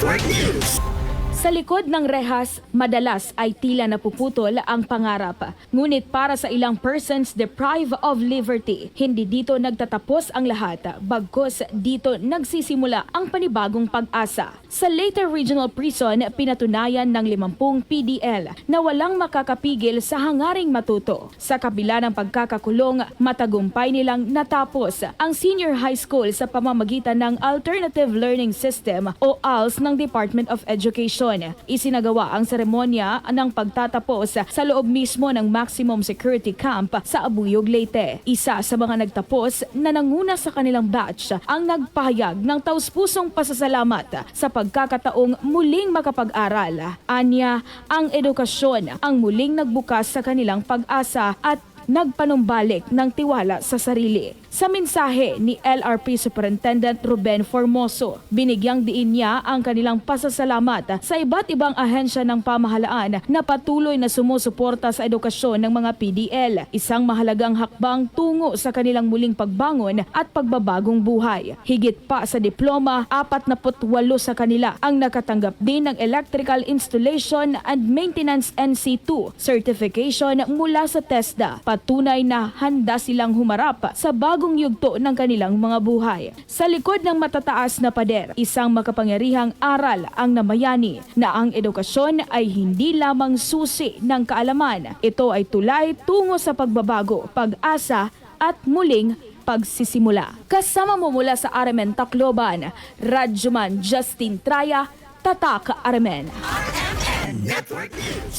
Network News. Sa likod ng rehas, madalas ay tila napuputol ang pangarap. Ngunit para sa ilang persons deprived of liberty, hindi dito nagtatapos ang lahat. Bagkus dito nagsisimula ang panibagong pag-asa. Sa Leyte Regional Prison, pinatunayan ng 50 PDL na walang makakapigil sa hangaring matuto. Sa kabila ng pagkakakulong, matagumpay nilang natapos ang senior high school sa pamamagitan ng Alternative Learning System o ALS ng Department of Education. Isinagawa ang seremonya ng pagtatapos sa loob mismo ng Maximum Security Camp sa Abuyog, Leyte. Isa sa mga nagtapos na nanguna sa kanilang batch ang nagpahayag ng taus-pusong pasasalamat sa pagkakataong muling makapag-aral. Anya, ang edukasyon ang muling nagbukas sa kanilang pag-asa at nagpanumbalik ng tiwala sa sarili. Sa mensahe ni LRP Superintendent Ruben Formoso, binigyang diin niya ang kanilang pasasalamat sa iba't ibang ahensya ng pamahalaan na patuloy na sumusuporta sa edukasyon ng mga PDL, isang mahalagang hakbang tungo sa kanilang muling pagbangon at pagbabagong buhay. Higit pa sa diploma, 48 sa kanila ang nakatanggap din ng Electrical Installation and Maintenance NC2 certification mula sa TESDA. Patunay na handa silang humarap sa bagong yugto ng kanilang mga buhay. Sa likod ng matataas na pader, isang makapangyarihang aral ang namayani na ang edukasyon ay hindi lamang susi ng kaalaman. Ito ay tulay tungo sa pagbabago, pag-asa at muling pagsisimula. Kasama mo mula sa RMN Tacloban, Radyoman Justin Traya, Tatak RMN. RMN Network News.